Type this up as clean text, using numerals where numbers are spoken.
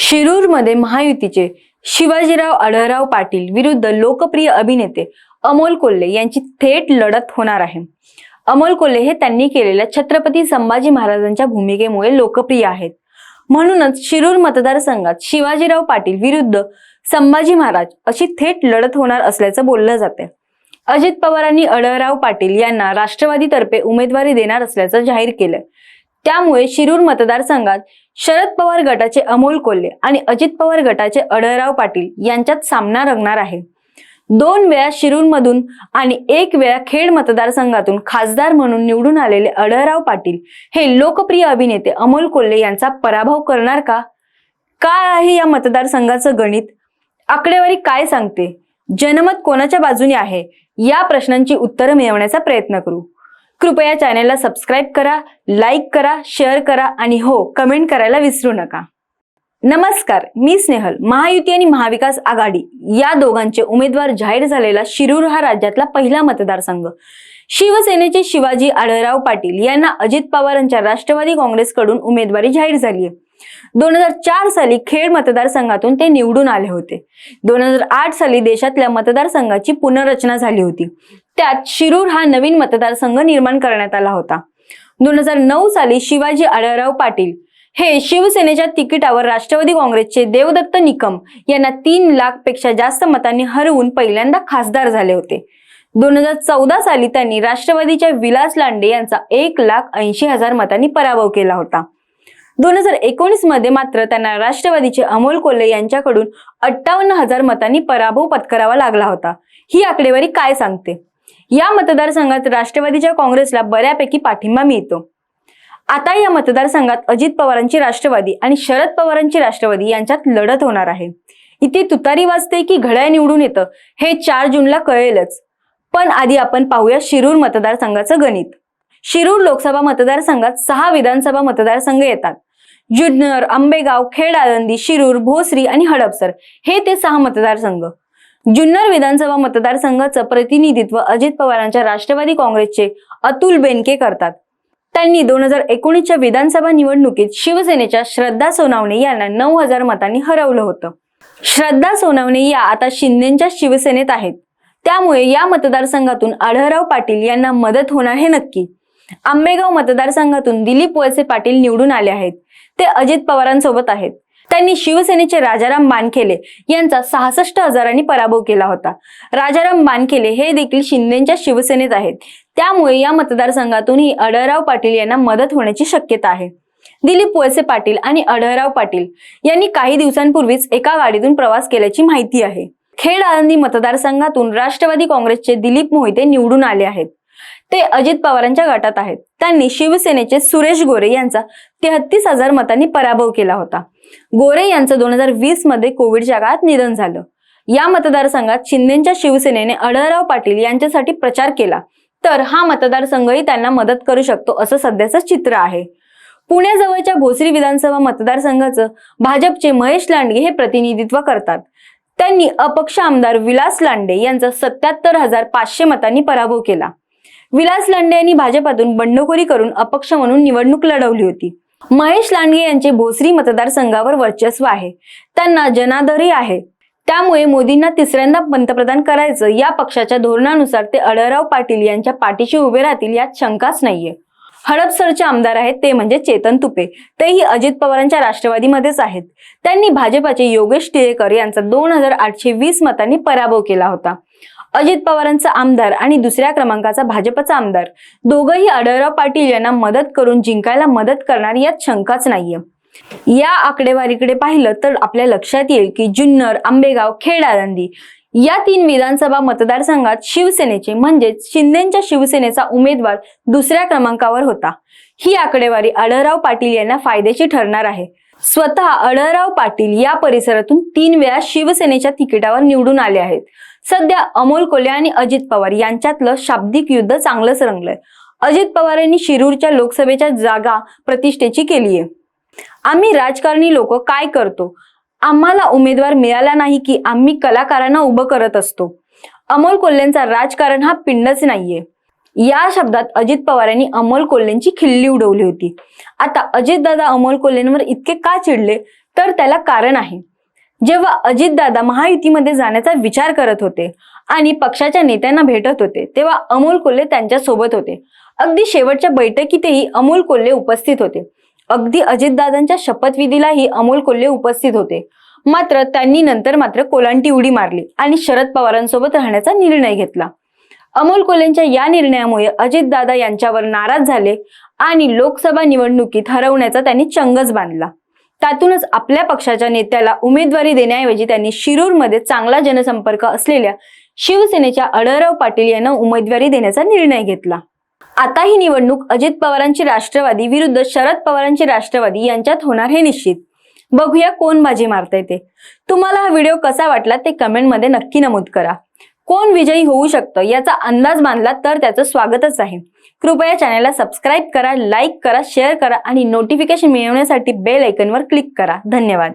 शिरूरमध्ये महायुतीचे शिवाजीराव आढळराव पाटील विरुद्ध लोकप्रिय अभिनेते अमोल कोल्हे यांची थेट लढत होणार आहे। अमोल कोल्हे हे त्यांनी केलेल्या छत्रपती संभाजी महाराजांच्या भूमिकेमुळे लोकप्रिय आहेत। म्हणूनच शिरूर मतदारसंघात शिवाजीराव पाटील विरुद्ध संभाजी महाराज अशी थेट लढत होणार असल्याचं बोललं जाते। अजित पवारांनी आढळराव पाटील यांना राष्ट्रवादीतर्फे उमेदवारी देणार असल्याचं जाहीर केलं। त्यामुळे शिरूर मतदारसंघात शरद पवार गटाचे अमोल कोल्हे आणि अजित पवार गटाचे आढळराव पाटील यांच्यात सामना रंगणार आहे। 2 वेळा शिरूरमधून आणि 1 वेळा खेड मतदारसंघातून खासदार म्हणून निवडून आलेले आढळराव पाटील हे लोकप्रिय अभिनेते अमोल कोल्हे यांचा पराभव करणार का? काय आहे या मतदारसंघाचं गणित? आकडेवारी काय सांगते? जनमत कोणाच्या बाजूने आहे? या प्रश्नांची उत्तरं मिळवण्याचा प्रयत्न करू। कृपया चॅनलला सबस्क्राइब करा, लाईक करा, शेअर करा आणि हो, कमेंट करायला विसरू नका। नमस्कार, मी स्नेहल। महायुती आणि महाविकास आघाडी या दोघांचे उमेदवार जाहीर झालेला शिरूर हा राज्यातला पहिला मतदारसंघ। शिवसेनेचे शिवाजी आढळराव पाटील यांना अजित पवारांच्या राष्ट्रवादी काँग्रेसकडून उमेदवारी जाहीर झाली आहे। 2004 साली खेड मतदारसंघातून ते निवडून आले होते। 2008 साली देशातल्या मतदारसंघाची पुनर्रचना झाली होती। त्यात शिरूर हा नवीन मतदारसंघ निर्माण करण्यात आला होता। 2009 साली शिवाजी आढळराव पाटील हे शिवसेनेच्या तिकिटावर राष्ट्रवादी काँग्रेसचे देवदत्त निकम यांना 3 लाख पेक्षा जास्त मतांनी हरवून पहिल्यांदा खासदार झाले होते। 2014 साली त्यांनी राष्ट्रवादीच्या विलास लांडे यांचा 1,80,000 मतांनी पराभव केला होता। 2019 मध्ये मात्र त्यांना राष्ट्रवादीचे अमोल कोल्हे यांच्याकडून 58,000 मतांनी पराभव पत्करावा लागला होता। ही आकडेवारी काय सांगते? या मतदारसंघात राष्ट्रवादीच्या काँग्रेसला बऱ्यापैकी पाठिंबा मिळतो। आता या मतदारसंघात अजित पवारांची राष्ट्रवादी आणि शरद पवारांची राष्ट्रवादी यांच्यात लढत होणार आहे। इथे तुतारी वाजते की घड्याळ निवडून येतं हे 4 जूनला कळेलच। पण आधी आपण पाहूया शिरूर मतदारसंघाचं गणित। शिरूर लोकसभा मतदारसंघात 6 विधानसभा मतदारसंघ येतात। जुन्नर, आंबेगाव, खेड, आळंदी, शिरूर, भोसरी आणि हडपसर हे ते 6 मतदारसंघ। जुन्नर विधानसभा मतदारसंघाचं प्रतिनिधित्व अजित पवारांच्या राष्ट्रवादी काँग्रेसचे अतुल बेनके करतात। त्यांनी 2019च्या विधानसभा निवडणुकीत शिवसेनेच्या श्रद्धा सोनवणे यांना 9,000 मतांनी हरवलं होतं। श्रद्धा सोनवणे या आता शिंदेच्या शिवसेनेत आहेत। त्यामुळे या मतदारसंघातून आढळराव पाटील यांना मदत होणार हे नक्की। आंबेगाव मतदारसंघातून दिलीप वळसे पाटील निवडून आले आहेत। ते अजित पवारांसोबत आहेत। त्यांनी शिवसेनेचे राजाराम बानखेले यांचा 66,000 पराभव केला होता। राजाराम बानखेले हे देखील शिंदेच्या शिवसेनेत आहेत। त्यामुळे या मतदारसंघातूनही आढळराव पाटील यांना मदत होण्याची शक्यता आहे। दिलीप वळसे पाटील आणि आढळराव पाटील यांनी काही दिवसांपूर्वीच एका गाडीतून प्रवास केल्याची माहिती आहे। खेड आळंदी मतदारसंघातून राष्ट्रवादी काँग्रेसचे दिलीप मोहिते निवडून आले आहेत। ते अजित पवारांच्या गटात आहेत। त्यांनी शिवसेनेचे सुरेश गोरे यांचा 33,000 मतांनी पराभव केला होता। गोरे यांचं 2020 मध्ये कोविडच्या काळात निधन झालं। या मतदारसंघात शिंदेच्या शिवसेनेने आढळराव पाटील यांच्यासाठी प्रचार केला, तर हा मतदारसंघही त्यांना मदत करू शकतो असं सध्याचं चित्र आहे। पुण्याजवळच्या भोसरी विधानसभा मतदारसंघाचं भाजपचे महेश लांडगे हे प्रतिनिधित्व करतात। त्यांनी अपक्ष आमदार विलास लांडे यांचा 77,500 मतांनी पराभव केला। विलास लांडे यांनी भाजपातून बंडखोरी करून अपक्ष म्हणून निवडणूक लढवली होती। महेश लांडगे यांचे भोसरी मतदारसंघावर वर्चस्व आहे। त्यांना जनाधारही आहे। त्यामुळे मोदींना 3ऱ्यांदा पंतप्रधान करायचं या पक्षाच्या धोरणानुसार ते आढळराव पाटील यांच्या पाठीशी उभे राहतील यात शंकाच नाहीये। हडपसरचे आमदार आहेत ते म्हणजे चेतन तुपे, तेही अजित पवारांच्या राष्ट्रवादीमध्येच आहेत। त्यांनी भाजपाचे योगेश टिळेकर यांचा 2,820 मतांनी पराभव केला होता। अजित पवारांचा आमदार आणि दुसऱ्या क्रमांकाचा भाजपचा आमदार दोघंही आढळराव पाटील यांना मदत करून जिंकायला मदत करणार यात शंकाच नाहीये। या आकडेवारीकडे पाहिलं तर आपल्या लक्षात येईल की जुन्नर, आंबेगाव, खेड, आळंदी या 3 विधानसभा मतदारसंघात शिवसेनेचे म्हणजेच शिंदेच्या शिवसेनेचा उमेदवार 2ऱ्या क्रमांकावर होता। ही आकडेवारी आढळराव पाटील यांना फायद्याची ठरणार आहे। स्वतः आढळराव पाटील या परिसरातून 3 वेळा शिवसेनेच्या तिकिटावर निवडून आले आहेत। सध्या अमोल कोल्हे आणि अजित पवार यांच्यातलं शाब्दिक युद्ध चांगलंच रंगलंय। अजित पवार यांनी शिरूरच्या लोकसभेच्या जागा प्रतिष्ठेची केलीये। आम्ही राजकारणी लोक काय करतो? आम्हाला उमेदवार मिळाला नाही की आम्ही कलाकारांना उभं करत असतो। अमोल कोल्हेंचा राजकारण हा पिंडच नाहीये। या शब्दात अजित पवार यांनी अमोल कोल्हेंची खिल्ली उडवली होती। आता अजितदादा अमोल कोल्हेंवर इतके का चिडले? तर त्याला कारण आहे. जेव्हा अजितदादा महायुतीमध्ये जाण्याचा विचार करत होते आणि पक्षाच्या नेत्यांना भेटत होते, तेव्हा अमोल कोल्हे त्यांच्या सोबत होते. अगदी शेवटच्या बैठकीतही अमोल कोल्हे उपस्थित होते. अगदी अजितदादांच्या शपथविधीलाही अमोल कोल्हे उपस्थित होते. मात्र त्यांनी नंतर कोलांटी उडी मारली आणि शरद पवारांसोबत राहण्याचा निर्णय घेतला. अमोल कोल्हेंच्या या निर्णयामुळे अजितदादा यांच्यावर नाराज झाले आणि लोकसभा निवडणुकीत हरवण्याचा त्यांनी चंगच बांधला. त्यातूनच आपल्या पक्षाच्या नेत्याला उमेदवारी देण्याऐवजी त्यांनी शिरूरमध्ये चांगला जनसंपर्क असलेल्या शिवसेनेच्या आढळराव पाटील यांना उमेदवारी देण्याचा निर्णय घेतला. आता ही निवडणूक अजित पवारांची राष्ट्रवादी विरुद्ध शरद पवारांची राष्ट्रवादी यांच्यात होणार हे निश्चित. बघूया कोण बाजी मारतंय ते. तुम्हाला हा व्हिडिओ कसा वाटला ते कमेंटमध्ये नक्की नमूद करा. कोण विजयी होऊ शकतं याचा अंदाज बांधला तर त्याचं स्वागतच आहे. कृपया चॅनलला सबस्क्राईब करा, लाईक करा, शेअर करा आणि नोटिफिकेशन मिळवण्यासाठी बेल आयकॉनवर क्लिक करा. धन्यवाद.